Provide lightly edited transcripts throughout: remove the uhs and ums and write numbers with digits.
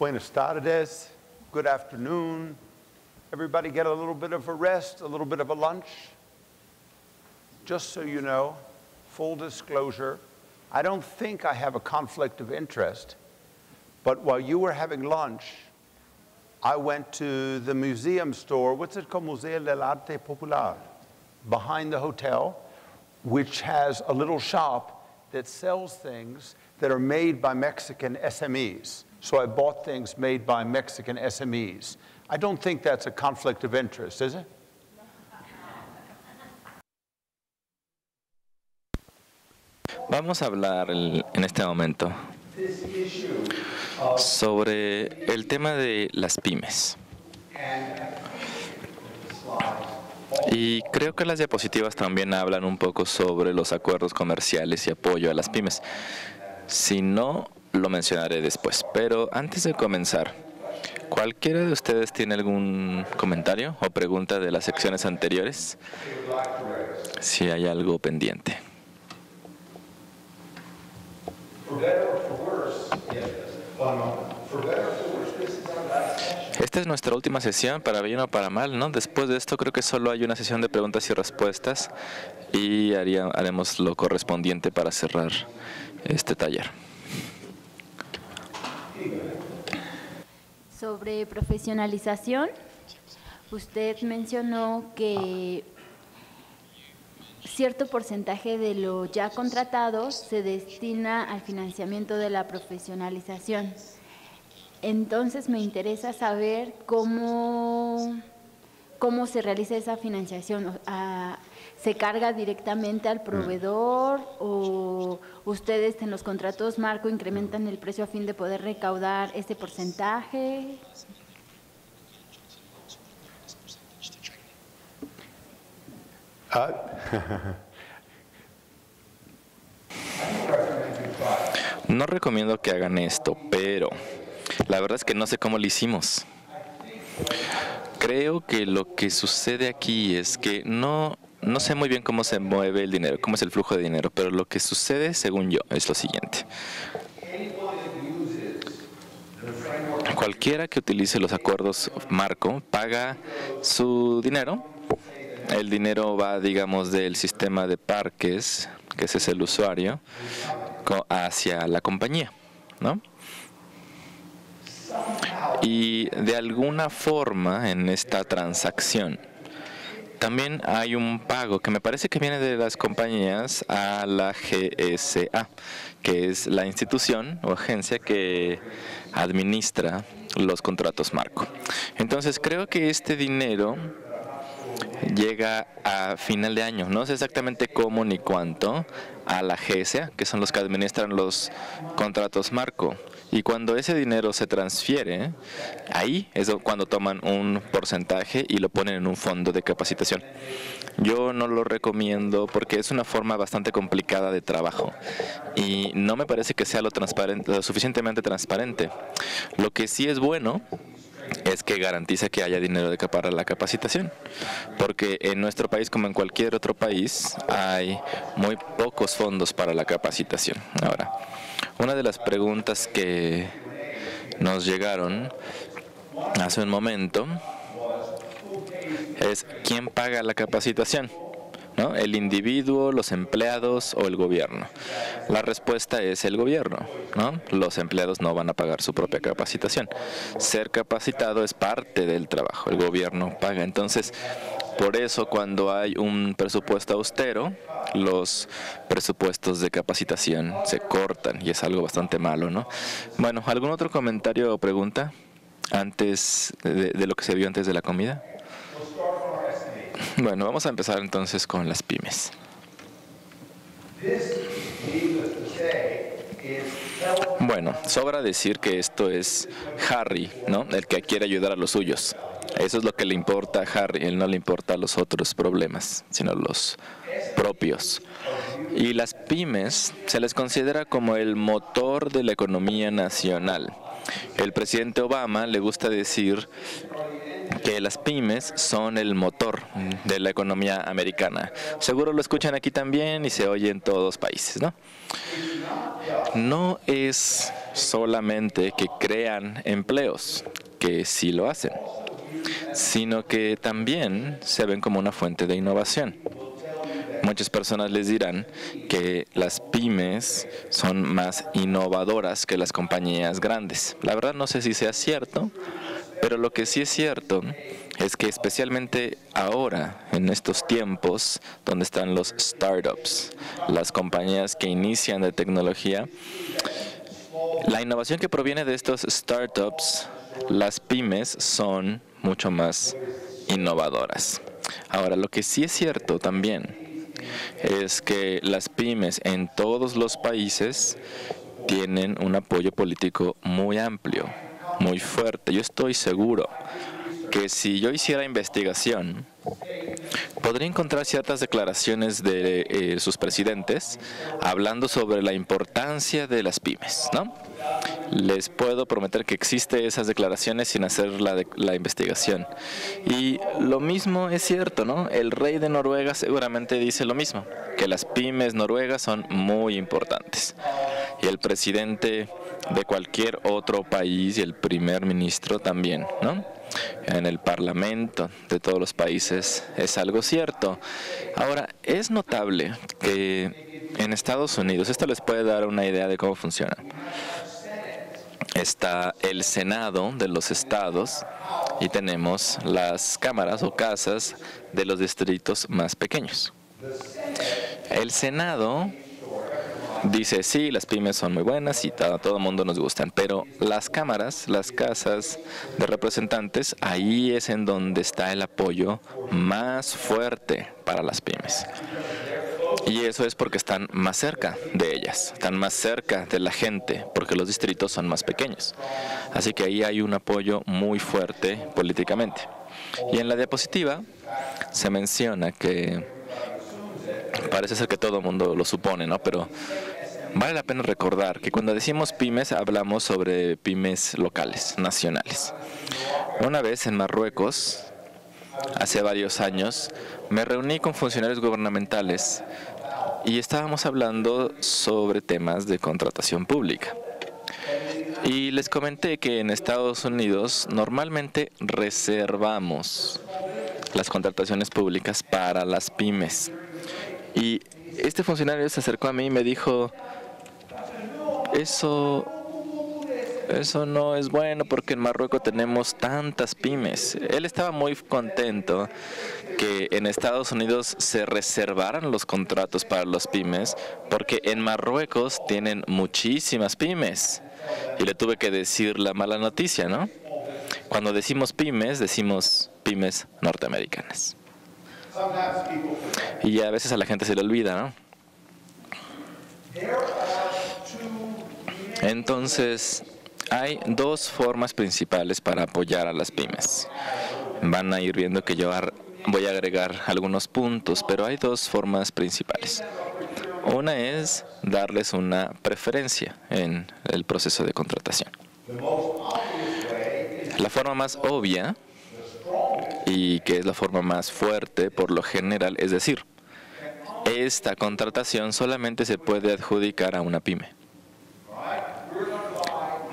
Buenas tardes, good afternoon. Everybody get a little bit of a rest, a little bit of a lunch? Just so you know, full disclosure, I don't think I have a conflict of interest, but while you were having lunch, I went to the museum store, what's it called, Museo del Arte Popular, behind the hotel, which has a little shop that sells things that are made by Mexican SMEs. So I bought things made by Mexican SMEs. I don't think that's a conflict of interest, is it? Vamos a hablar en este momento sobre el tema de las pymes. Y creo que las diapositivas también hablan un poco sobre los acuerdos comerciales y apoyo a las pymes. Si no, lo mencionaré después. Pero antes de comenzar, ¿cualquiera de ustedes tiene algún comentario o pregunta de las secciones anteriores? Si hay algo pendiente. Esta es nuestra última sesión, para bien o para mal, ¿no? Después de esto creo que solo hay una sesión de preguntas y respuestas y haremos lo correspondiente para cerrar este taller. Sobre profesionalización, usted mencionó que cierto porcentaje de lo ya contratado se destina al financiamiento de la profesionalización. Entonces me interesa saber cómo se realiza esa financiación. ¿Se carga directamente al proveedor o ustedes en los contratos marco incrementan el precio a fin de poder recaudar ese porcentaje? No recomiendo que hagan esto, pero la verdad es que no sé cómo lo hicimos. Creo que lo que sucede aquí es que no sé muy bien cómo se mueve el dinero, cómo es el flujo de dinero, pero lo que sucede, según yo, es lo siguiente. Cualquiera que utilice los acuerdos marco paga su dinero. El dinero va, digamos, del sistema de parques, que ese es el usuario, hacia la compañía, ¿no? Y de alguna forma en esta transacción también hay un pago que me parece que viene de las compañías a la GSA, que es la institución o agencia que administra los contratos marco. Entonces creo que este dinero llega a final de año, no sé exactamente cómo ni cuánto, a la GSA, que son los que administran los contratos marco. Y cuando ese dinero se transfiere, ahí es cuando toman un porcentaje y lo ponen en un fondo de capacitación. Yo no lo recomiendo porque es una forma bastante complicada de trabajo y no me parece que sea lo suficientemente transparente. Lo que sí es bueno es que garantiza que haya dinero para la capacitación, porque en nuestro país, como en cualquier otro país, hay muy pocos fondos para la capacitación. Ahora, una de las preguntas que nos llegaron hace un momento es ¿quién paga la capacitación? ¿No? ¿El individuo, los empleados o el gobierno? La respuesta es el gobierno, ¿no? Los empleados no van a pagar su propia capacitación. Ser capacitado es parte del trabajo, el gobierno paga. Entonces, por eso cuando hay un presupuesto austero, los presupuestos de capacitación se cortan y es algo bastante malo, ¿no? Bueno, ¿algún otro comentario o pregunta antes de lo que se vio antes de la comida? Bueno, vamos a empezar entonces con las pymes. Bueno, sobra decir que esto es Harry, ¿no? El que quiere ayudar a los suyos. Eso es lo que le importa a Harry, él no le importa los otros problemas, sino los propios. Y las pymes se les considera como el motor de la economía nacional. El presidente Obama le gusta decir que las pymes son el motor de la economía americana. Seguro lo escuchan aquí también y se oye en todos los países, ¿no? No es solamente que crean empleos, que sí lo hacen, sino que también se ven como una fuente de innovación. Muchas personas les dirán que las pymes son más innovadoras que las compañías grandes. La verdad no sé si sea cierto, pero lo que sí es cierto es que especialmente ahora, en estos tiempos donde están los startups, las compañías que inician de tecnología, la innovación que proviene de estos startups, las pymes son mucho más innovadoras. Ahora, lo que sí es cierto también es que las pymes en todos los países tienen un apoyo político muy amplio, muy fuerte. Yo estoy seguro que si yo hiciera investigación, podría encontrar ciertas declaraciones de sus presidentes hablando sobre la importancia de las pymes, ¿no? Les puedo prometer que existen esas declaraciones sin hacer la investigación. Y lo mismo es cierto, ¿no? El rey de Noruega seguramente dice lo mismo, que las pymes noruegas son muy importantes. Y el presidente de cualquier otro país y el primer ministro también, ¿no? En el parlamento de todos los países es algo cierto. Ahora, es notable que en Estados Unidos, esto les puede dar una idea de cómo funciona. Está el Senado de los estados y tenemos las cámaras o casas de los distritos más pequeños. El Senado dice, sí, las pymes son muy buenas y todo el mundo nos gustan, pero las cámaras, las casas de representantes, ahí es en donde está el apoyo más fuerte para las pymes. Y eso es porque están más cerca de ellas, están más cerca de la gente, porque los distritos son más pequeños. Así que ahí hay un apoyo muy fuerte políticamente. Y en la diapositiva se menciona que, parece ser que todo el mundo lo supone, ¿no? Pero vale la pena recordar que cuando decimos pymes, hablamos sobre pymes locales, nacionales. Una vez en Marruecos, hace varios años, me reuní con funcionarios gubernamentales y estábamos hablando sobre temas de contratación pública. Y les comenté que en Estados Unidos normalmente reservamos las contrataciones públicas para las pymes. Y este funcionario se acercó a mí y me dijo, eso no es bueno porque en Marruecos tenemos tantas pymes. Él estaba muy contento que en Estados Unidos se reservaran los contratos para los pymes porque en Marruecos tienen muchísimas pymes. Y le tuve que decir la mala noticia, ¿no? Cuando decimos pymes norteamericanas. Y a veces a la gente se le olvida, ¿no? Entonces, hay dos formas principales para apoyar a las pymes. Van a ir viendo que yo voy a agregar algunos puntos, pero hay dos formas principales. Una es darles una preferencia en el proceso de contratación. La forma más obvia, y que es la forma más fuerte por lo general, es decir, esta contratación solamente se puede adjudicar a una pyme.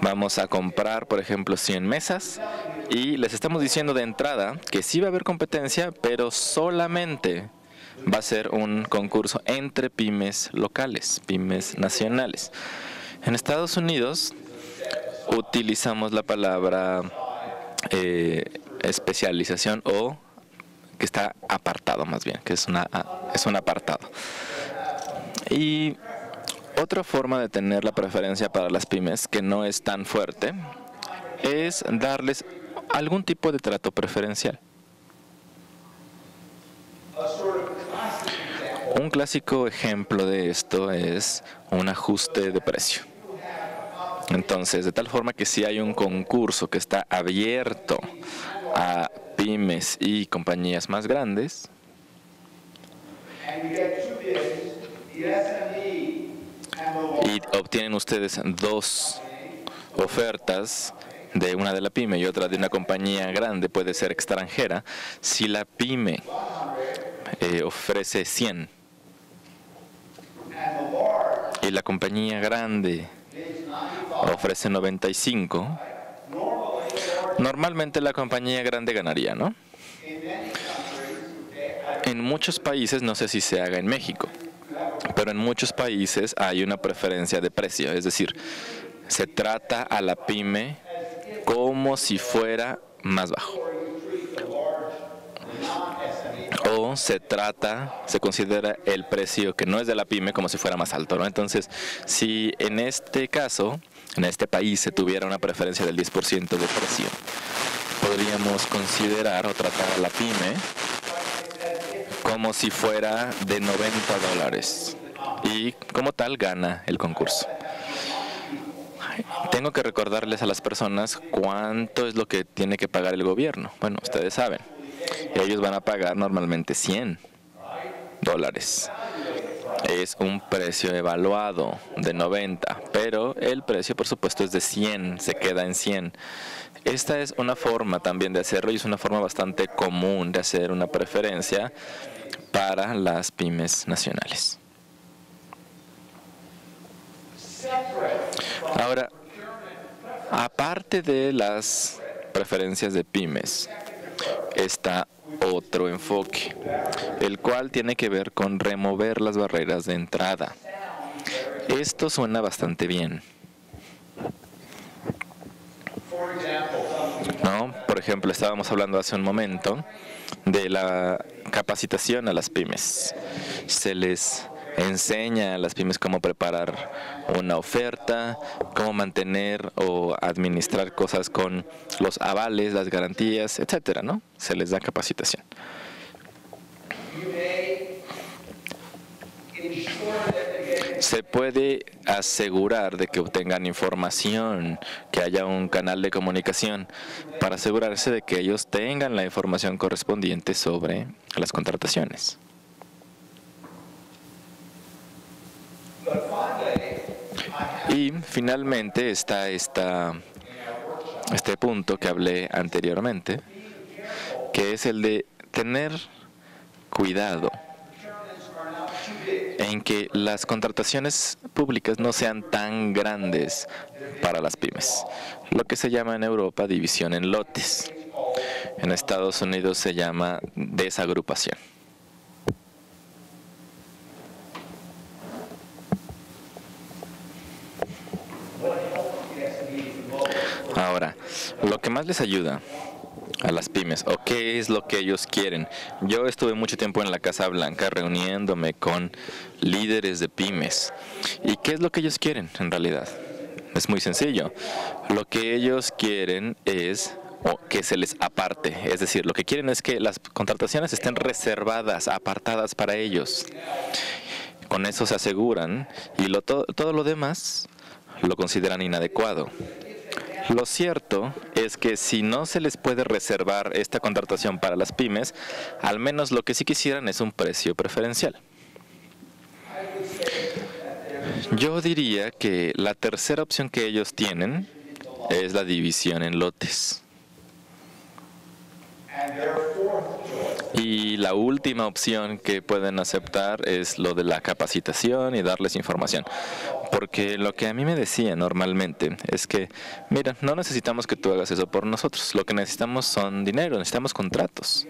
Vamos a comprar, por ejemplo, 100 mesas y les estamos diciendo de entrada que sí va a haber competencia, pero solamente va a ser un concurso entre pymes locales, pymes nacionales. En Estados Unidos utilizamos la palabra especialización o que está apartado más bien, que es un apartado. Y otra forma de tener la preferencia para las pymes, que no es tan fuerte, es darles algún tipo de trato preferencial. Un clásico ejemplo de esto es un ajuste de precio. Entonces, de tal forma que si hay un concurso que está abierto a pymes y compañías más grandes, y obtienen ustedes dos ofertas de una de la pyme y otra de una compañía grande puede ser extranjera, si la pyme ofrece 100 y la compañía grande ofrece 95, normalmente la compañía grande ganaría, ¿no? En muchos países, no sé si se haga en México, pero en muchos países hay una preferencia de precio, es decir, se trata a la pyme como si fuera más bajo. O se considera el precio que no es de la pyme como si fuera más alto, ¿no? Entonces, si en este caso, en este país se tuviera una preferencia del 10% de precio, podríamos considerar o tratar a la pyme como si fuera de $90 y como tal gana el concurso. Tengo que recordarles a las personas cuánto es lo que tiene que pagar el gobierno. Bueno, ustedes saben, ellos van a pagar normalmente $100. Es un precio evaluado de 90, pero el precio, por supuesto, es de 100, se queda en 100. Esta es una forma también de hacerlo y es una forma bastante común de hacer una preferencia para las pymes nacionales. Ahora, aparte de las preferencias de pymes, está otro enfoque, el cual tiene que ver con remover las barreras de entrada. Esto suena bastante bien, ¿no? Por ejemplo, estábamos hablando hace un momento de la capacitación a las pymes. Se les enseña a las pymes cómo preparar una oferta, cómo mantener o administrar cosas con los avales, las garantías, etcétera, ¿no? Se les da capacitación. Se puede asegurar de que obtengan información, que haya un canal de comunicación para asegurarse de que ellos tengan la información correspondiente sobre las contrataciones. Y finalmente está este punto que hablé anteriormente, que es el de tener cuidado en que las contrataciones públicas no sean tan grandes para las pymes. Lo que se llama en Europa división en lotes. En Estados Unidos se llama desagrupación. Ahora, lo que más les ayuda a las pymes, o qué es lo que ellos quieren. Yo estuve mucho tiempo en la Casa Blanca reuniéndome con líderes de pymes. ¿Y qué es lo que ellos quieren en realidad? Es muy sencillo. Lo que ellos quieren es que se les aparte. Es decir, lo que quieren es que las contrataciones estén reservadas, apartadas para ellos. Con eso se aseguran y todo lo demás lo consideran inadecuado. Lo cierto es que si no se les puede reservar esta contratación para las pymes, al menos lo que sí quisieran es un precio preferencial. Yo diría que la tercera opción que ellos tienen es la división en lotes. Y la última opción que pueden aceptar es lo de la capacitación y darles información. Porque lo que a mí me decía normalmente es que, mira, no necesitamos que tú hagas eso por nosotros. Lo que necesitamos son dinero, necesitamos contratos.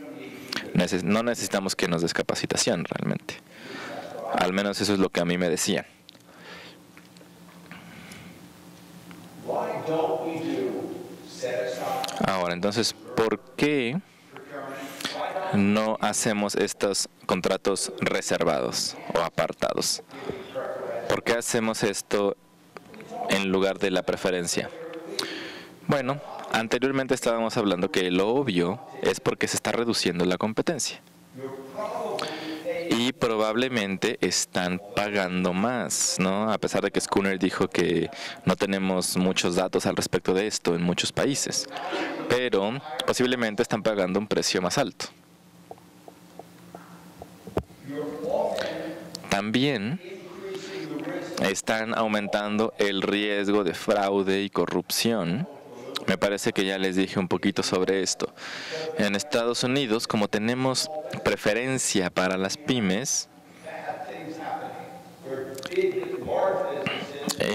No necesitamos que nos des capacitación realmente. Al menos eso es lo que a mí me decían. Ahora, entonces, ¿por qué no hacemos estos contratos reservados o apartados? ¿Por qué hacemos esto en lugar de la preferencia? Bueno, anteriormente estábamos hablando que lo obvio es porque se está reduciendo la competencia. Y probablemente están pagando más, ¿no? A pesar de que Schooner dijo que no tenemos muchos datos al respecto de esto en muchos países. Pero posiblemente están pagando un precio más alto. También están aumentando el riesgo de fraude y corrupción Me parece que ya les dije un poquito sobre esto. En Estados Unidos, como tenemos preferencia para las pymes,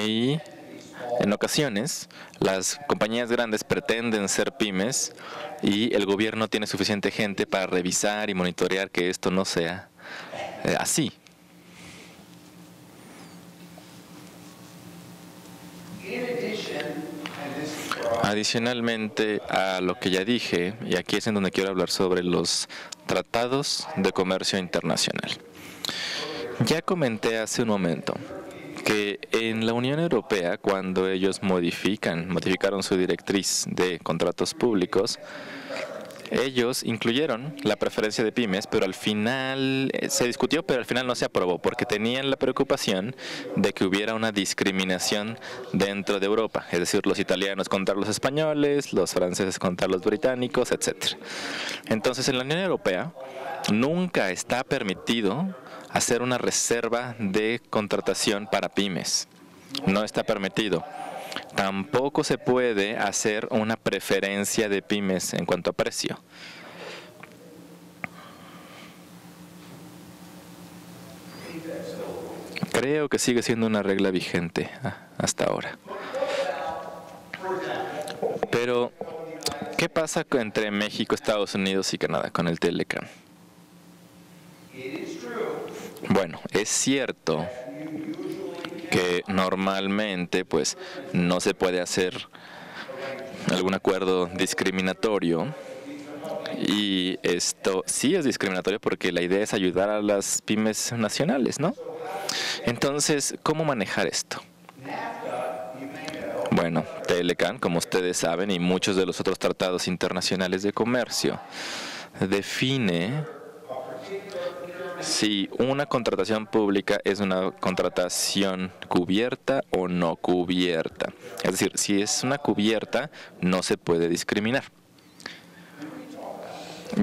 y en ocasiones las compañías grandes pretenden ser pymes y el gobierno tiene suficiente gente para revisar y monitorear que esto no sea así. Adicionalmente a lo que ya dije, y aquí es en donde quiero hablar sobre los tratados de comercio internacional. Ya comenté hace un momento que en la Unión Europea, cuando ellos modificaron su directriz de contratos públicos, ellos incluyeron la preferencia de pymes, pero al final se discutió, pero al final no se aprobó, porque tenían la preocupación de que hubiera una discriminación dentro de Europa, es decir, los italianos contra los españoles, los franceses contra los británicos, etc. Entonces, en la Unión Europea nunca está permitido hacer una reserva de contratación para pymes. No está permitido. Tampoco se puede hacer una preferencia de pymes en cuanto a precio. Creo que sigue siendo una regla vigente hasta ahora. Pero, ¿qué pasa entre México, Estados Unidos y Canadá con el Telecan? Bueno, es cierto que normalmente pues no se puede hacer algún acuerdo discriminatorio, y esto sí es discriminatorio porque la idea es ayudar a las pymes nacionales, ¿no? Entonces, ¿cómo manejar esto? Bueno, Telecan, como ustedes saben, y muchos de los otros tratados internacionales de comercio, define si una contratación pública es una contratación cubierta o no cubierta. Es decir, si es una cubierta, no se puede discriminar.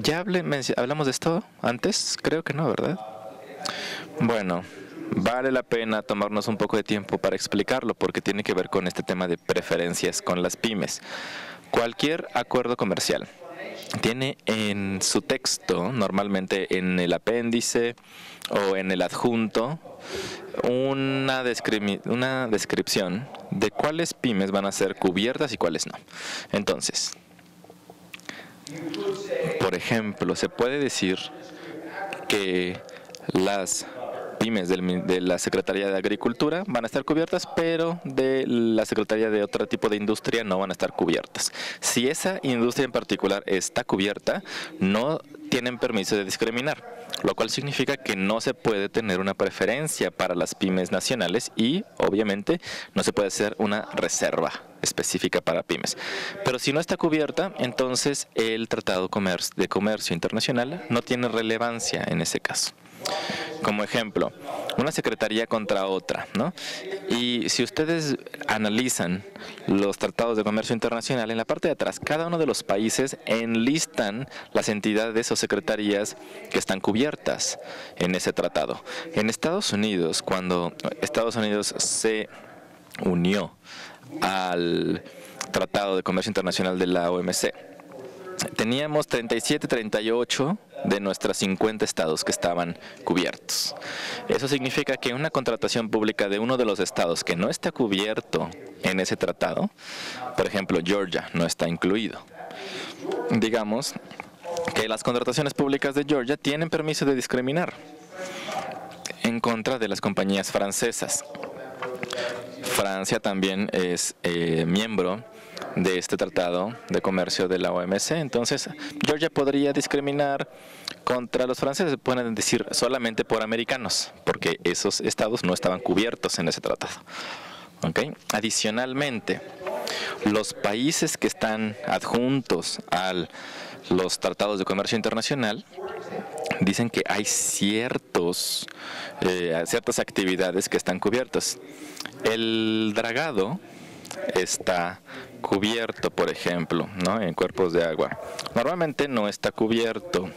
¿Ya hablamos de esto antes? Creo que no, ¿verdad? Bueno, vale la pena tomarnos un poco de tiempo para explicarlo, porque tiene que ver con este tema de preferencias con las pymes. Cualquier acuerdo comercial tiene en su texto, normalmente en el apéndice o en el adjunto, una descripción de cuáles pymes van a ser cubiertas y cuáles no. Entonces, por ejemplo, se puede decir que las pymes de la Secretaría de Agricultura van a estar cubiertas, pero de la Secretaría de otro tipo de industria no van a estar cubiertas. Si esa industria en particular está cubierta, no tienen permiso de discriminar, lo cual significa que no se puede tener una preferencia para las pymes nacionales y, obviamente, no se puede hacer una reserva específica para pymes. Pero si no está cubierta, entonces el Tratado de Comercio Internacional no tiene relevancia en ese caso. Como ejemplo, una secretaría contra otra, ¿no? Y si ustedes analizan los tratados de comercio internacional, en la parte de atrás, cada uno de los países enlistan las entidades o secretarías que están cubiertas en ese tratado. En Estados Unidos, cuando Estados Unidos se unió al Tratado de Comercio Internacional de la OMC, teníamos 37, 38 de nuestros 50 estados que estaban cubiertos. Eso significa que una contratación pública de uno de los estados que no está cubierto en ese tratado, por ejemplo, Georgia no está incluido. Digamos que las contrataciones públicas de Georgia tienen permiso de discriminar en contra de las compañías francesas. Francia también es miembro de este tratado de comercio de la OMC, entonces Georgia podría discriminar contra los franceses, pueden decir solamente por americanos, porque esos estados no estaban cubiertos en ese tratado. ¿Okay? Adicionalmente, los países que están adjuntos a los tratados de comercio internacional dicen que hay ciertas actividades que están cubiertas. El dragado está cubierto, por ejemplo, ¿no? En cuerpos de agua. Normalmente no está cubierto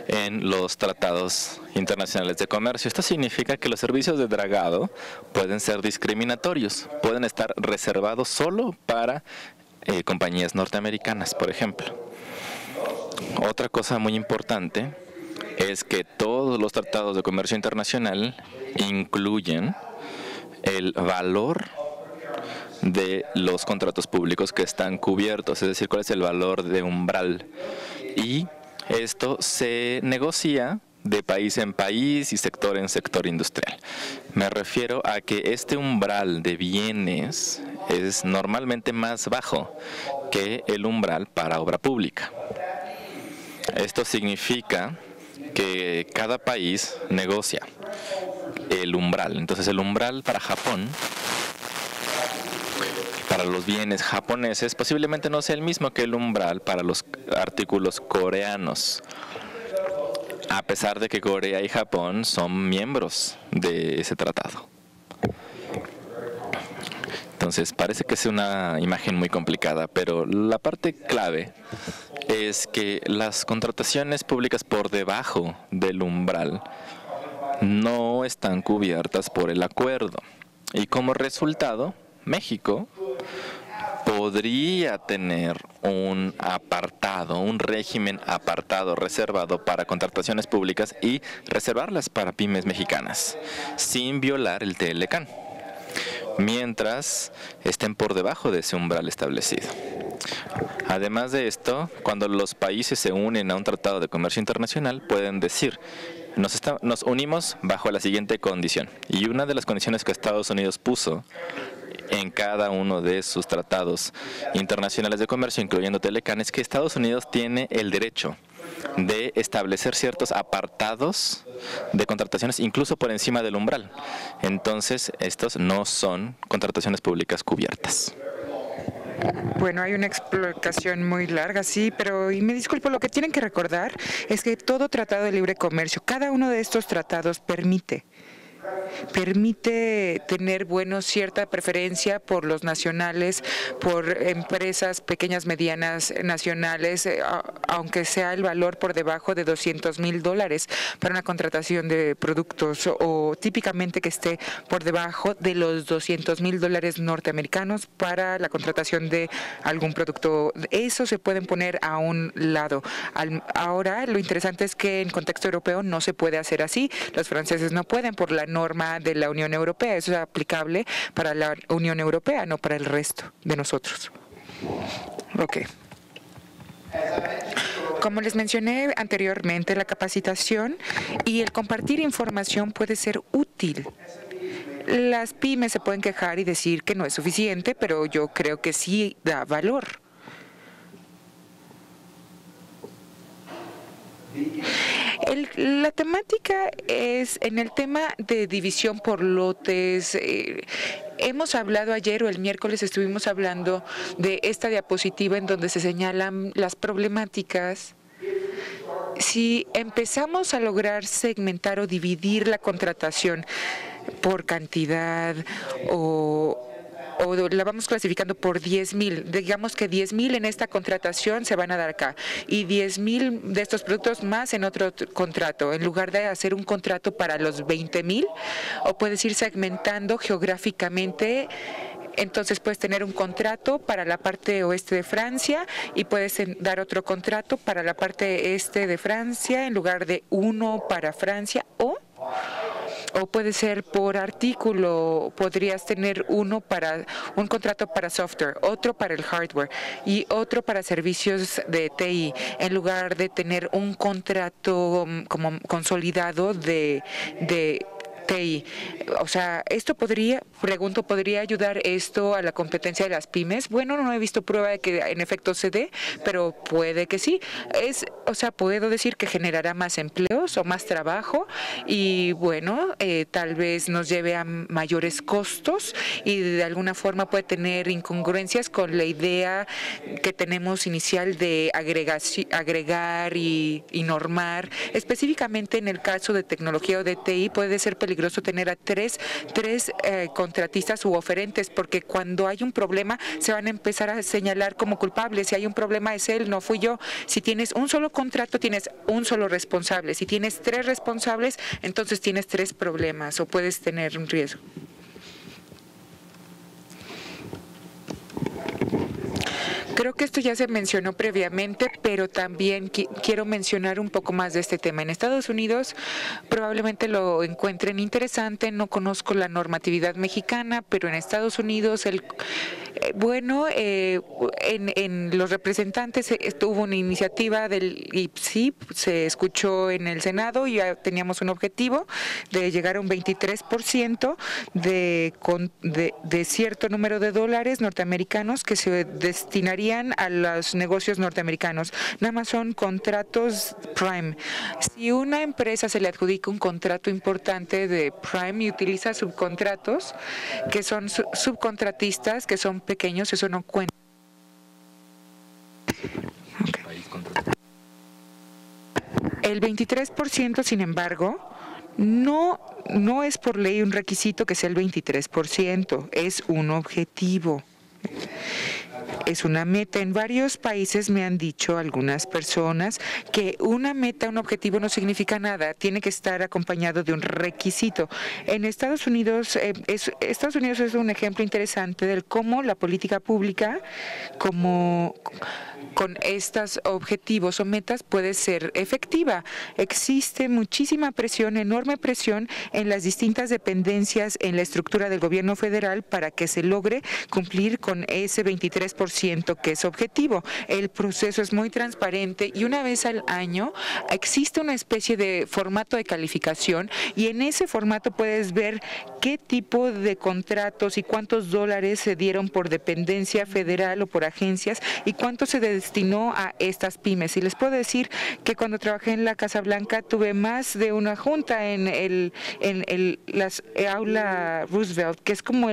en los tratados internacionales de comercio. Esto significa que los servicios de dragado pueden ser discriminatorios, pueden estar reservados solo para compañías norteamericanas, por ejemplo. Otra cosa muy importante es que todos los tratados de comercio internacional incluyen el valor de los contratos públicos que están cubiertos, es decir, cuál es el valor de umbral. Y esto se negocia de país en país y sector en sector industrial. Me refiero a que este umbral de bienes es normalmente más bajo que el umbral para obra pública. Esto significa que cada país negocia el umbral. Entonces, el umbral para Japón, para los bienes japoneses, posiblemente no sea el mismo que el umbral para los artículos coreanos, a pesar de que Corea y Japón son miembros de ese tratado. Entonces, parece que es una imagen muy complicada, pero la parte clave es que las contrataciones públicas por debajo del umbral no están cubiertas por el acuerdo. Y como resultado, México podría tener un apartado, un régimen apartado reservado para contrataciones públicas y reservarlas para pymes mexicanas, sin violar el TLCAN, mientras estén por debajo de ese umbral establecido. Además de esto, cuando los países se unen a un tratado de comercio internacional, pueden decir: nos unimos bajo la siguiente condición. Y una de las condiciones que Estados Unidos puso en cada uno de sus tratados internacionales de comercio, incluyendo TLCAN, es que Estados Unidos tiene el derecho de establecer ciertos apartados de contrataciones, incluso por encima del umbral. Entonces, estos no son contrataciones públicas cubiertas. Bueno, hay una explicación muy larga, sí, pero, y me disculpo, lo que tienen que recordar es que todo tratado de libre comercio, cada uno de estos tratados permite tener, bueno, cierta preferencia por los nacionales, por empresas pequeñas, medianas, nacionales, aunque sea el valor por debajo de $200,000 para una contratación de productos, o típicamente que esté por debajo de los $200,000 norteamericanos para la contratación de algún producto. Eso se pueden poner a un lado. Ahora, lo interesante es que en contexto europeo no se puede hacer así. Los franceses no pueden por la norma de la Unión Europea. Eso es aplicable para la Unión Europea, no para el resto de nosotros. Ok. Como les mencioné anteriormente, la capacitación y el compartir información puede ser útil. Las pymes se pueden quejar y decir que no es suficiente, pero yo creo que sí da valor. La temática es en el tema de división por lotes. Hemos hablado ayer o el miércoles estuvimos hablando de esta diapositiva en donde se señalan las problemáticas. Si empezamos a lograr segmentar o dividir la contratación por cantidad o la vamos clasificando por 10,000. Digamos que 10,000 en esta contratación se van a dar acá y 10,000 de estos productos más en otro contrato, en lugar de hacer un contrato para los 20,000, o puedes ir segmentando geográficamente. Entonces puedes tener un contrato para la parte oeste de Francia y puedes dar otro contrato para la parte este de Francia en lugar de uno para Francia, o puede ser por artículo. Podrías tener un contrato para software, otro para el hardware y otro para servicios de TI, en lugar de tener un contrato como consolidado de TI. O sea, esto podría ayudar esto a la competencia de las pymes. Bueno, no he visto prueba de que en efecto se dé, pero puede que sí. Puedo decir que generará más empleos o más trabajo y bueno, tal vez nos lleve a mayores costos y de alguna forma puede tener incongruencias con la idea que tenemos inicial de agregar y normar. Específicamente en el caso de tecnología o de TI puede ser peligroso tener a tres contratistas u oferentes, porque cuando hay un problema se van a empezar a señalar como culpables. Si hay un problema es él, no fui yo. Si tienes un solo contrato tienes un solo responsable. Si tienes 3 responsables, entonces tienes 3 problemas o puedes tener un riesgo. Creo que esto ya se mencionó previamente, pero también quiero mencionar un poco más de este tema. En Estados Unidos probablemente lo encuentren interesante, no conozco la normatividad mexicana, pero en Estados Unidos en los representantes hubo una iniciativa del IPSI, se escuchó en el Senado y ya teníamos un objetivo de llegar a un 23% de cierto número de dólares norteamericanos que se destinarían a los negocios norteamericanos. Nada más son contratos Prime. Si una empresa se le adjudica un contrato importante de Prime y utiliza subcontratos, que son subcontratistas, que son pequeños, eso no cuenta. Okay. El 23%, sin embargo, no es por ley un requisito que sea el 23%, es un objetivo. Es una meta. En varios países me han dicho algunas personas que una meta, un objetivo no significa nada, tiene que estar acompañado de un requisito. En Estados Unidos es un ejemplo interesante de cómo la política pública, con estos objetivos o metas, puede ser efectiva. Existe muchísima presión, enorme presión en las distintas dependencias en la estructura del gobierno federal para que se logre cumplir con ese 23% que es objetivo. El proceso es muy transparente y una vez al año existe una especie de formato de calificación y en ese formato puedes ver qué tipo de contratos y cuántos dólares se dieron por dependencia federal o por agencias y cuánto se destinó a estas pymes. Y les puedo decir que cuando trabajé en la Casa Blanca tuve más de una junta en la aula Roosevelt, que es como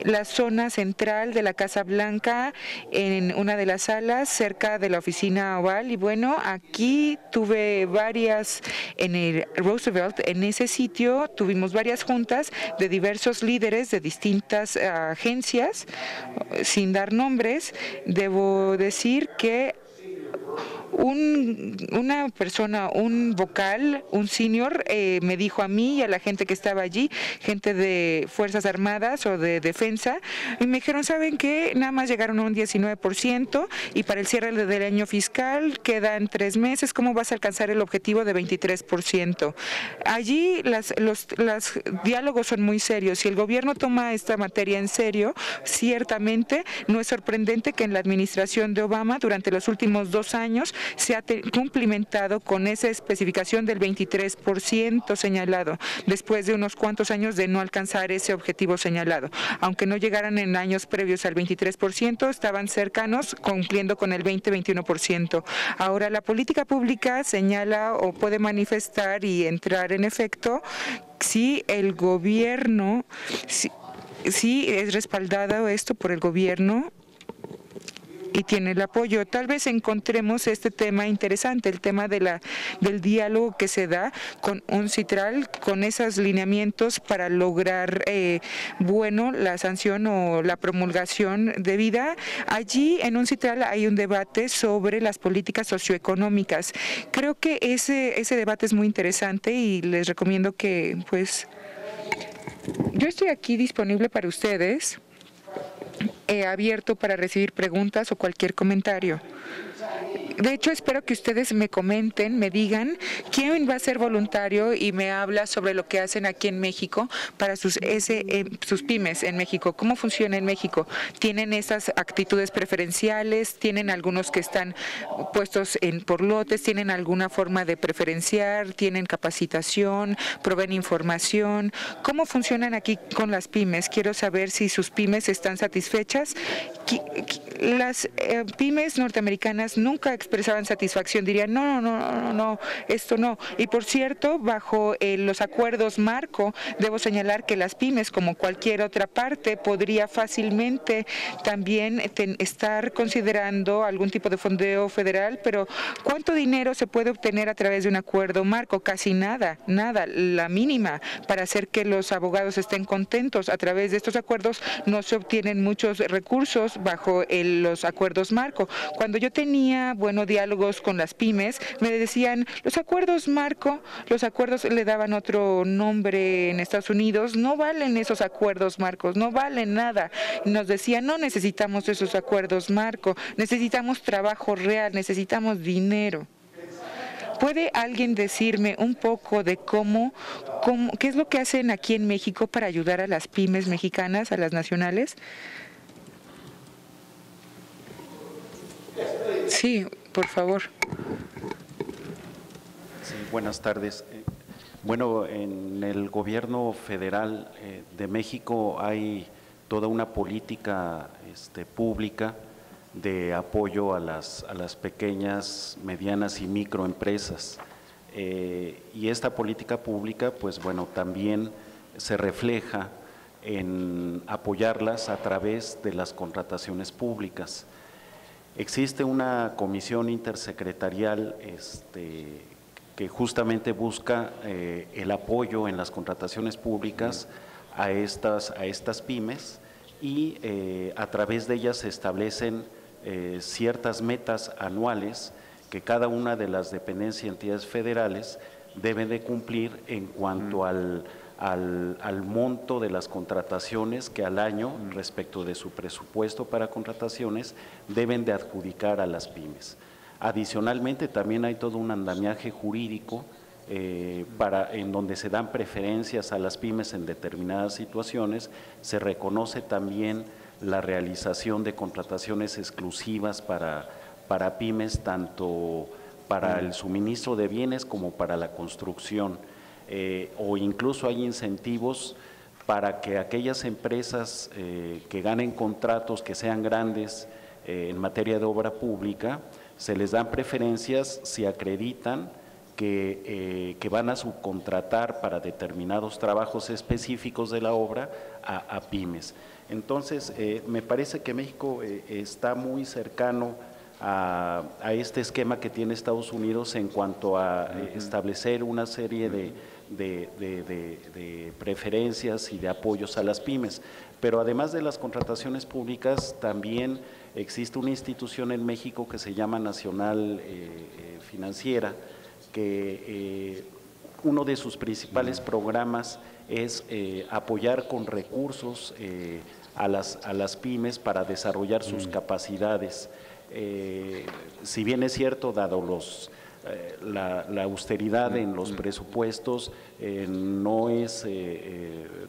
la zona central de la Casa Blanca, en una de las salas cerca de la oficina oval. Y bueno, aquí tuve varias en el Roosevelt. En ese sitio tuvimos varias juntas de diversos líderes de distintas agencias, sin dar nombres. Debo decir que una persona, un vocal, un senior, me dijo a mí y a la gente que estaba allí, gente de Fuerzas Armadas o de Defensa, y me dijeron, ¿saben qué? Nada más llegaron a un 19% y para el cierre del año fiscal quedan 3 meses. ¿Cómo vas a alcanzar el objetivo de 23%? Allí los diálogos son muy serios. Si el gobierno toma esta materia en serio, ciertamente no es sorprendente que en la administración de Obama, durante los últimos 2 años, se ha cumplimentado con esa especificación del 23% señalado, después de unos cuantos años de no alcanzar ese objetivo señalado. Aunque no llegaran en años previos al 23%, estaban cercanos, cumpliendo con el 20-21%. Ahora, la política pública señala o puede manifestar y entrar en efecto si el gobierno, si es respaldado esto por el gobierno y tiene el apoyo. Tal vez encontremos este tema interesante, el tema del diálogo que se da con UNCITRAL, con esos lineamientos para lograr, la sanción o la promulgación debida. Allí en UNCITRAL hay un debate sobre las políticas socioeconómicas. Creo que ese debate es muy interesante y les recomiendo que, yo estoy aquí disponible para ustedes, abierto para recibir preguntas o cualquier comentario. De hecho, espero que ustedes me comenten, me digan quién va a ser voluntario y me habla sobre lo que hacen aquí en México para sus pymes en México. ¿Cómo funciona en México? ¿Tienen esas actitudes preferenciales? ¿Tienen algunos que están puestos por lotes? ¿Tienen alguna forma de preferenciar? ¿Tienen capacitación? ¿Proveen información? ¿Cómo funcionan aquí con las pymes? Quiero saber si sus pymes están satisfechas. Las pymes norteamericanas nunca expresaban satisfacción, dirían no, esto no. Y por cierto, bajo los acuerdos marco, debo señalar que las pymes, como cualquier otra parte, podría fácilmente también estar considerando algún tipo de fondeo federal, pero ¿cuánto dinero se puede obtener a través de un acuerdo marco? Casi nada, la mínima, para hacer que los abogados estén contentos. A través de estos acuerdos no se obtienen muchos recursos bajo los acuerdos marco. Cuando yo tenía no diálogos con las pymes, me decían, los acuerdos marco, los acuerdos le daban otro nombre en Estados Unidos, no valen esos acuerdos marcos, no valen nada. Nos decían, no necesitamos esos acuerdos marco, necesitamos trabajo real, necesitamos dinero. ¿Puede alguien decirme un poco de qué es lo que hacen aquí en México para ayudar a las pymes mexicanas, a las nacionales? Sí, por favor. Sí, buenas tardes. Bueno, en el gobierno federal de México hay toda una política pública de apoyo a las pequeñas, medianas y microempresas. Y esta política pública, pues bueno, también se refleja en apoyarlas a través de las contrataciones públicas. Existe una comisión intersecretarial que justamente busca el apoyo en las contrataciones públicas a estas pymes y a través de ellas se establecen ciertas metas anuales que cada una de las dependencias y entidades federales deben de cumplir en cuanto al monto de las contrataciones que al año, respecto de su presupuesto para contrataciones, deben de adjudicar a las pymes. Adicionalmente, también hay todo un andamiaje jurídico en donde se dan preferencias a las pymes en determinadas situaciones, se reconoce también la realización de contrataciones exclusivas para pymes, tanto para el suministro de bienes como para la construcción, o incluso hay incentivos para que aquellas empresas que ganen contratos que sean grandes en materia de obra pública, se les dan preferencias si acreditan que van a subcontratar para determinados trabajos específicos de la obra a pymes. Entonces, me parece que México está muy cercano a este esquema que tiene Estados Unidos en cuanto a establecer una serie de preferencias y de apoyos a las pymes. Pero además de las contrataciones públicas, también existe una institución en México que se llama Nacional Financiera, que uno de sus principales programas es apoyar con recursos a las pymes para desarrollar sus capacidades. Si bien es cierto, dado la austeridad en los presupuestos, no es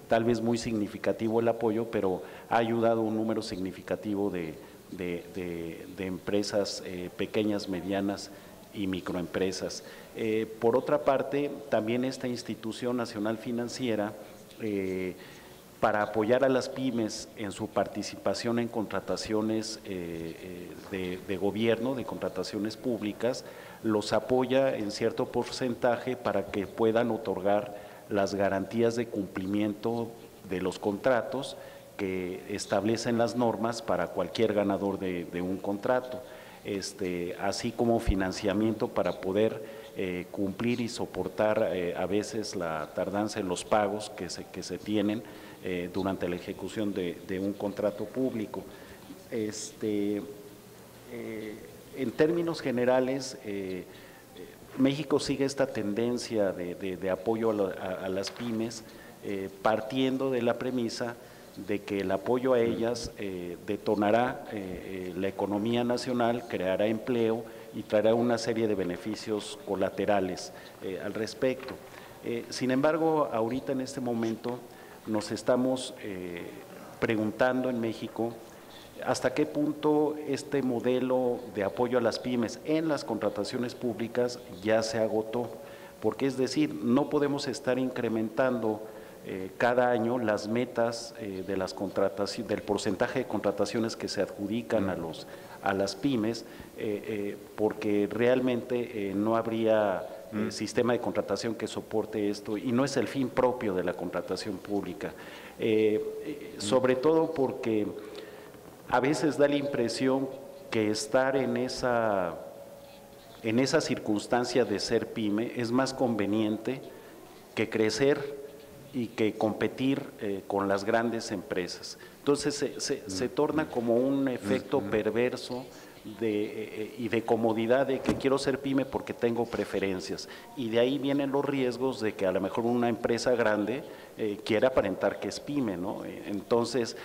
tal vez muy significativo el apoyo, pero ha ayudado un número significativo de empresas pequeñas, medianas y microempresas. Por otra parte, también esta institución nacional financiera, para apoyar a las pymes en su participación en contrataciones de gobierno, de contrataciones públicas, los apoya en cierto porcentaje para que puedan otorgar las garantías de cumplimiento de los contratos que establecen las normas para cualquier ganador de un contrato, así como financiamiento para poder cumplir y soportar a veces la tardanza en los pagos que se tienen durante la ejecución de un contrato público. En términos generales, México sigue esta tendencia de apoyo a las pymes, partiendo de la premisa de que el apoyo a ellas detonará la economía nacional, creará empleo y traerá una serie de beneficios colaterales al respecto. Sin embargo, ahorita en este momento nos estamos preguntando en México hasta qué punto este modelo de apoyo a las pymes en las contrataciones públicas ya se agotó, porque es decir, no podemos estar incrementando cada año las metas de las contrataciones, del porcentaje de contrataciones que se adjudican a las pymes, porque realmente no habría sistema de contratación que soporte esto y no es el fin propio de la contratación pública, sobre todo porque a veces da la impresión que estar en esa circunstancia de ser pyme es más conveniente que crecer y que competir con las grandes empresas. Entonces se torna como un efecto perverso y de comodidad de que quiero ser pyme porque tengo preferencias. Y de ahí vienen los riesgos de que a lo mejor una empresa grande quiera aparentar que es pyme, ¿no? Entonces,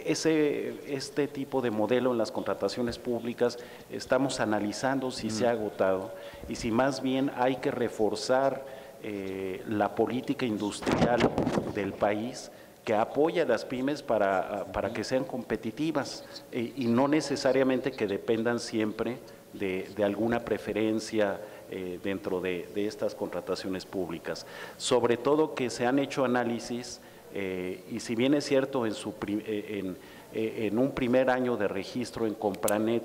este tipo de modelo en las contrataciones públicas estamos analizando si se ha agotado y si más bien hay que reforzar la política industrial del país que apoya a las pymes para que sean competitivas y no necesariamente que dependan siempre de alguna preferencia dentro de estas contrataciones públicas. Sobre todo que se han hecho análisis y si bien es cierto en un primer año de registro en Compranet,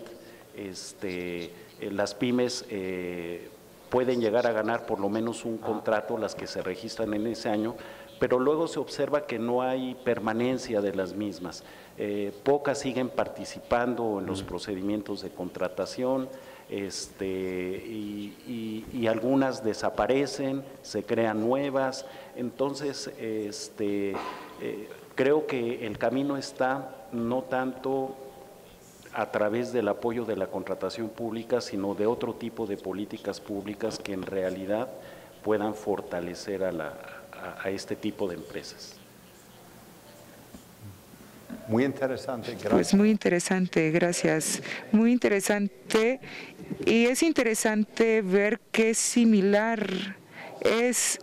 las pymes pueden llegar a ganar por lo menos un contrato, las que se registran en ese año, pero luego se observa que no hay permanencia de las mismas. Pocas siguen participando en los procedimientos de contratación y algunas desaparecen, se crean nuevas. Entonces, creo que el camino está no tanto a través del apoyo de la contratación pública, sino de otro tipo de políticas públicas que en realidad puedan fortalecer a este tipo de empresas. Muy interesante, gracias. Pues muy interesante, gracias. Muy interesante, y es interesante ver qué similar es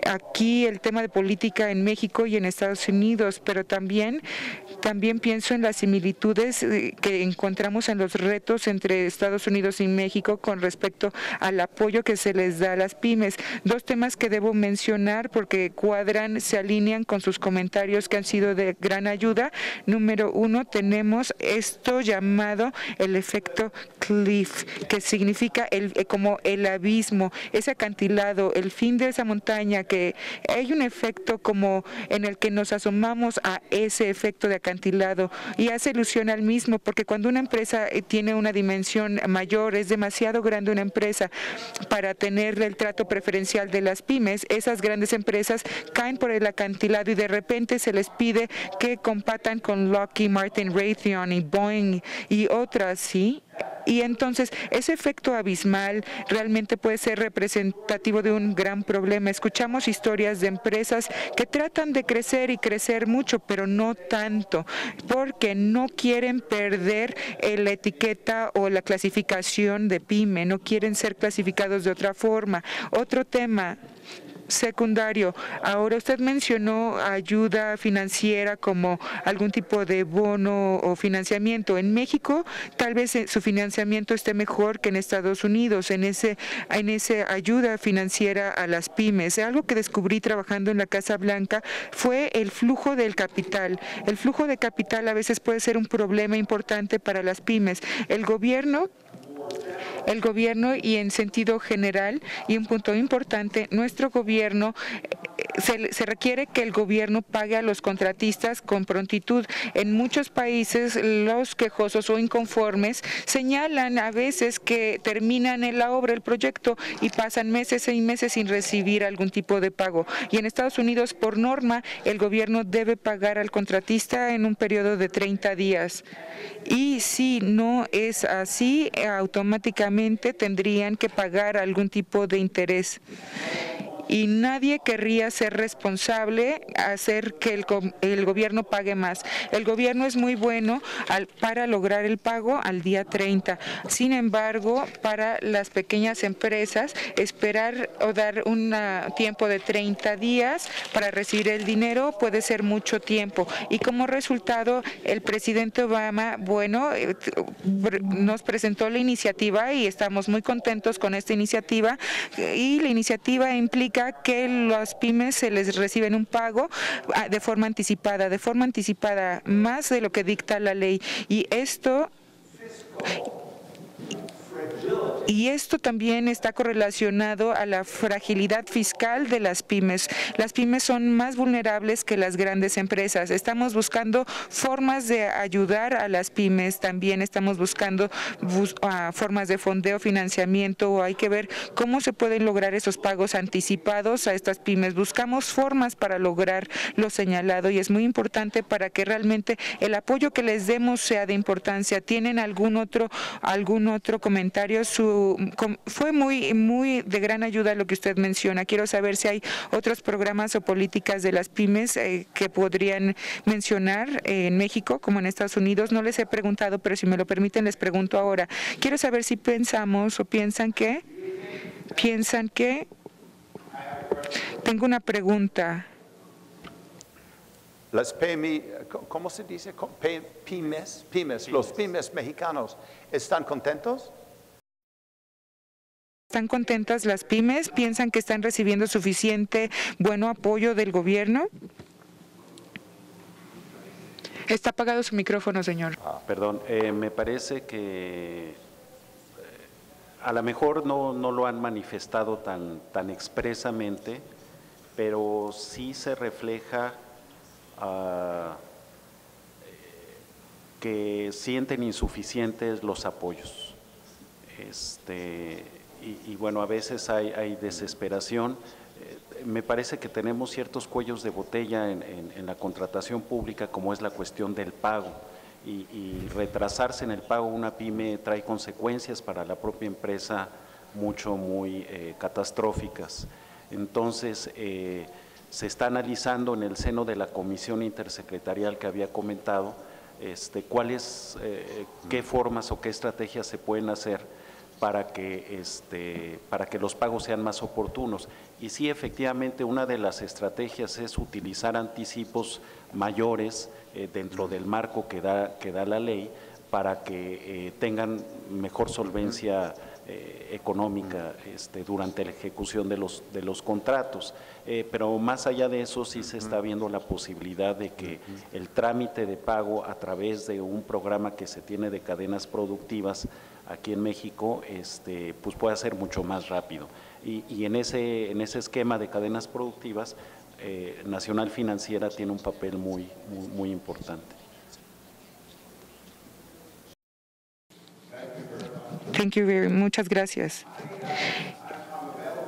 aquí el tema de política en México y en Estados Unidos, pero también pienso en las similitudes que encontramos en los retos entre Estados Unidos y México con respecto al apoyo que se les da a las pymes. Dos temas que debo mencionar porque cuadran, se alinean con sus comentarios que han sido de gran ayuda. Número uno, tenemos esto llamado el efecto cliff, que significa como el abismo, ese acantilado, el fin de esa montaña, que hay un efecto como en el que nos asomamos a ese efecto de acantilado y hace ilusión al mismo, porque cuando una empresa tiene una dimensión mayor, es demasiado grande una empresa para tener el trato preferencial de las pymes, esas grandes empresas caen por el acantilado y de repente se les pide que compatan con Lockheed Martin, Raytheon y Boeing y otras, ¿sí? Y entonces ese efecto abismal realmente puede ser representativo de un gran problema. Escuchamos historias de empresas que tratan de crecer y crecer mucho, pero no tanto, porque no quieren perder la etiqueta o la clasificación de pyme, no quieren ser clasificados de otra forma. Otro tema secundario. Ahora usted mencionó ayuda financiera como algún tipo de bono o financiamiento. En México tal vez su financiamiento esté mejor que en Estados Unidos, en esa ayuda financiera a las pymes. Algo que descubrí trabajando en la Casa Blanca fue el flujo del capital. El flujo de capital a veces puede ser un problema importante para las pymes. El gobierno y en sentido general, y un punto importante, nuestro gobierno, se requiere que el gobierno pague a los contratistas con prontitud. En muchos países los quejosos o inconformes señalan a veces que terminan en la obra, el proyecto, y pasan meses y meses sin recibir algún tipo de pago. Y en Estados Unidos, por norma, el gobierno debe pagar al contratista en un periodo de 30 días. Y si no es así, automáticamente tendrían que pagar algún tipo de interés. Y nadie querría ser responsable, hacer que el gobierno pague más. El gobierno es muy bueno para lograr el pago al día 30. Sin embargo, para las pequeñas empresas, esperar o dar un tiempo de 30 días para recibir el dinero puede ser mucho tiempo. Y como resultado, el presidente Obama, nos presentó la iniciativa y estamos muy contentos con esta iniciativa. Y la iniciativa implica que las pymes se les reciben un pago de forma anticipada, más de lo que dicta la ley. Y esto Y esto también está correlacionado a la fragilidad fiscal de las pymes. Las pymes son más vulnerables que las grandes empresas. Estamos buscando formas de ayudar a las pymes, también estamos buscando formas de fondeo, financiamiento, hay que ver cómo se pueden lograr esos pagos anticipados a estas pymes. Buscamos formas para lograr lo señalado y es muy importante para que realmente el apoyo que les demos sea de importancia. ¿Tienen algún otro comentario? Fue muy de gran ayuda lo que usted menciona. Quiero saber si hay otros programas o políticas de las pymes que podrían mencionar en México como en Estados Unidos. No les he preguntado, pero si me lo permiten les pregunto ahora. Quiero saber si pensamos o piensan que tengo una pregunta. Las pymes, ¿cómo se dice? Pymes, los pymes mexicanos, ¿están contentos? ¿Están contentas las pymes? ¿Piensan que están recibiendo suficiente buen apoyo del gobierno? Está apagado su micrófono, señor. Perdón, me parece que a lo mejor no lo han manifestado tan expresamente, pero sí se refleja que sienten insuficientes los apoyos. Y bueno, a veces hay desesperación. Me parece que tenemos ciertos cuellos de botella en la contratación pública, como es la cuestión del pago. Y retrasarse en el pago una pyme trae consecuencias para la propia empresa muy catastróficas. Entonces, se está analizando en el seno de la comisión intersecretarial que había comentado, qué formas o qué estrategias se pueden hacer para que los pagos sean más oportunos. Y sí, efectivamente, una de las estrategias es utilizar anticipos mayores dentro del marco que da la ley para que tengan mejor solvencia económica durante la ejecución de los contratos. Pero más allá de eso, sí se está viendo la posibilidad de que el trámite de pago a través de un programa que se tiene de cadenas productivas aquí en México, pues pueda ser mucho más rápido. Y en ese esquema de cadenas productivas, Nacional Financiera tiene un papel muy importante. Muchas gracias.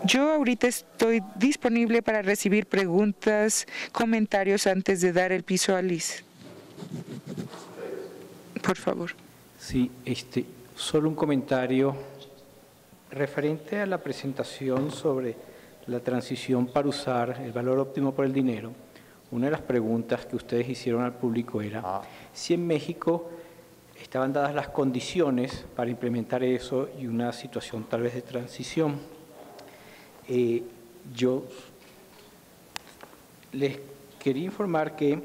Yo ahorita estoy disponible para recibir preguntas, comentarios antes de dar el piso a Liz. Por favor. Sí, solo un comentario referente a la presentación sobre la transición para usar el valor óptimo por el dinero. Una de las preguntas que ustedes hicieron al público era si en México estaban dadas las condiciones para implementar eso y una situación tal vez de transición. Yo les quería informar que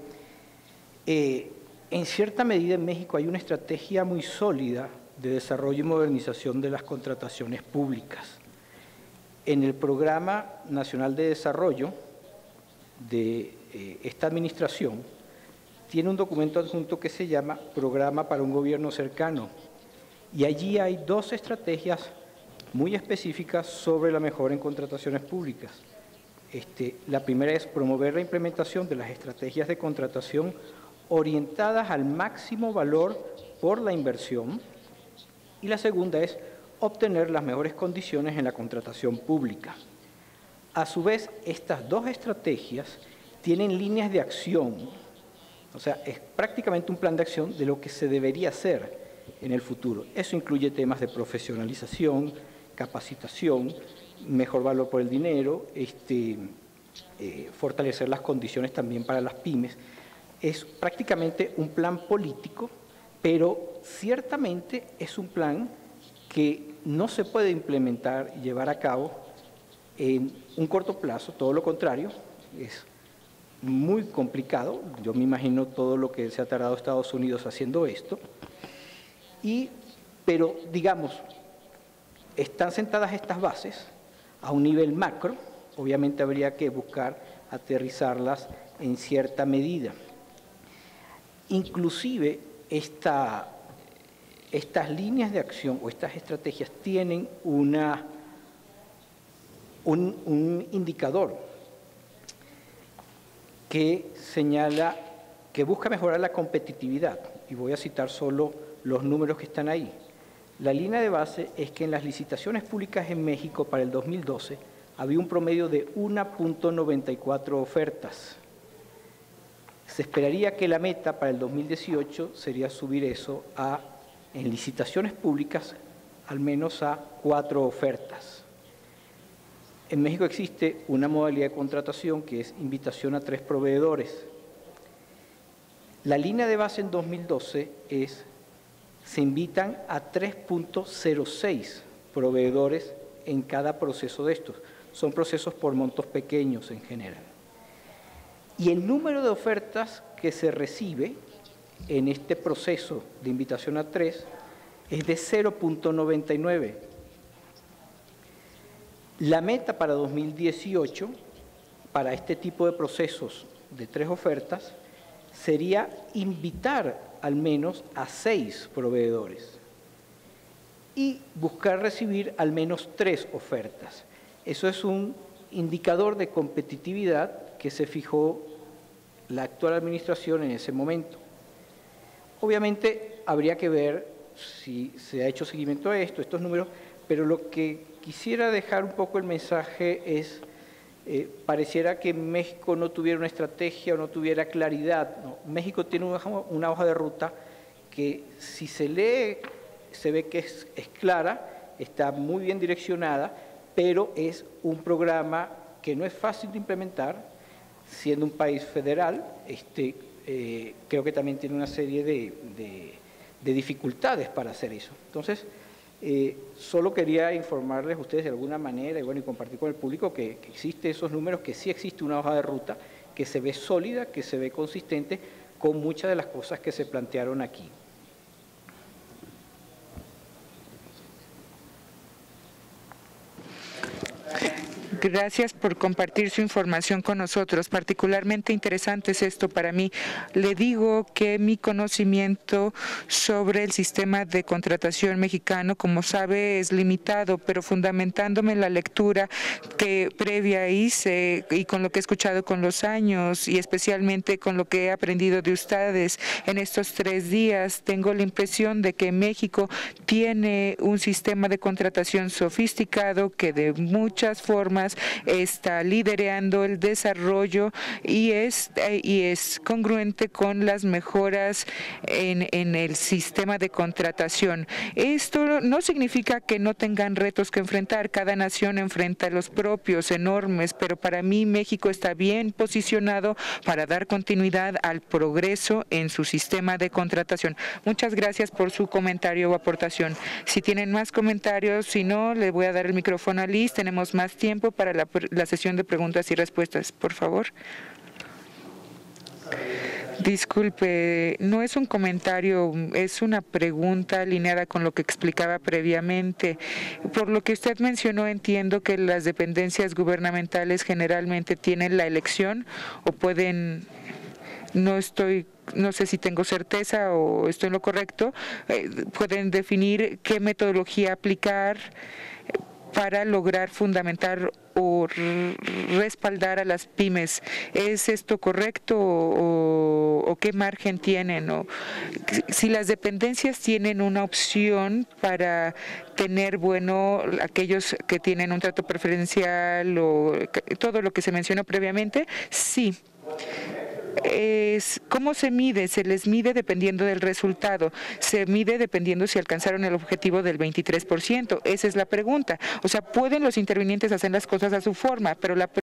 en cierta medida en México hay una estrategia muy sólida de desarrollo y modernización de las contrataciones públicas. En el Programa Nacional de Desarrollo de esta administración tiene un documento adjunto que se llama Programa para un Gobierno Cercano, y allí hay dos estrategias muy específicas sobre la mejora en contrataciones públicas. La primera es promover la implementación de las estrategias de contratación orientadas al máximo valor por la inversión, y la segunda es obtener las mejores condiciones en la contratación pública. A su vez, estas dos estrategias tienen líneas de acción, o sea, es prácticamente un plan de acción de lo que se debería hacer en el futuro. Eso incluye temas de profesionalización, capacitación, mejor valor por el dinero, fortalecer las condiciones también para las pymes. Es prácticamente un plan político, pero ciertamente es un plan que no se puede implementar y llevar a cabo en un corto plazo, todo lo contrario, es muy complicado. Yo me imagino todo lo que se ha tardado Estados Unidos haciendo esto, pero digamos, están sentadas estas bases a un nivel macro, obviamente habría que buscar aterrizarlas en cierta medida. Inclusive estas líneas de acción o estas estrategias tienen un indicador que señala, que busca mejorar la competitividad. Y voy a citar solo los números que están ahí. La línea de base es que en las licitaciones públicas en México para el 2012 había un promedio de 1.94 ofertas. Se esperaría que la meta para el 2018 sería subir eso en licitaciones públicas, al menos a 4 ofertas. En México existe una modalidad de contratación que es invitación a 3 proveedores. La línea de base en 2012 se invitan a 3.06 proveedores en cada proceso de estos. Son procesos por montos pequeños en general. Y el número de ofertas que se recibe en este proceso de invitación a 3 es de 0.99. La meta para 2018, para este tipo de procesos de 3 ofertas, sería invitar al menos a 6 proveedores y buscar recibir al menos 3 ofertas. Eso es un indicador de competitividad que se fijó la actual administración en ese momento. Obviamente habría que ver si se ha hecho seguimiento a estos números, pero lo que quisiera dejar un poco el mensaje es, pareciera que México no tuviera una estrategia o no tuviera claridad. No, México tiene una hoja de ruta que si se lee, se ve que es clara, está muy bien direccionada, pero es un programa que no es fácil de implementar, siendo un país federal. Creo que también tiene una serie de dificultades para hacer eso. Entonces, solo quería informarles a ustedes de alguna manera y compartir con el público que existen esos números, que sí existe una hoja de ruta que se ve sólida, que se ve consistente con muchas de las cosas que se plantearon aquí. Gracias por compartir su información con nosotros. Particularmente interesante es esto para mí. Le digo que mi conocimiento sobre el sistema de contratación mexicano, como sabe, es limitado, pero fundamentándome en la lectura que previa hice y con lo que he escuchado con los años y especialmente con lo que he aprendido de ustedes en estos 3 días, tengo la impresión de que México tiene un sistema de contratación sofisticado que de muchas formas está liderando el desarrollo y es congruente con las mejoras en el sistema de contratación. Esto no significa que no tengan retos que enfrentar. Cada nación enfrenta los propios enormes, pero para mí México está bien posicionado para dar continuidad al progreso en su sistema de contratación. Muchas gracias por su comentario o aportación. Si tienen más comentarios, si no, le voy a dar el micrófono a Liz. Tenemos más tiempo para la sesión de preguntas y respuestas, por favor. Disculpe, no es un comentario, es una pregunta alineada con lo que explicaba previamente. Por lo que usted mencionó, entiendo que las dependencias gubernamentales generalmente tienen la elección o pueden, no sé si tengo certeza o estoy en lo correcto, pueden definir qué metodología aplicar para lograr fundamentar o respaldar a las pymes. ¿Es esto correcto o qué margen tienen? O si las dependencias tienen una opción para tener, aquellos que tienen un trato preferencial o todo lo que se mencionó previamente, sí. ¿Cómo se mide? Se les mide dependiendo del resultado. Se mide dependiendo si alcanzaron el objetivo del 23%. Esa es la pregunta. O sea, pueden los intervinientes hacer las cosas a su forma, pero la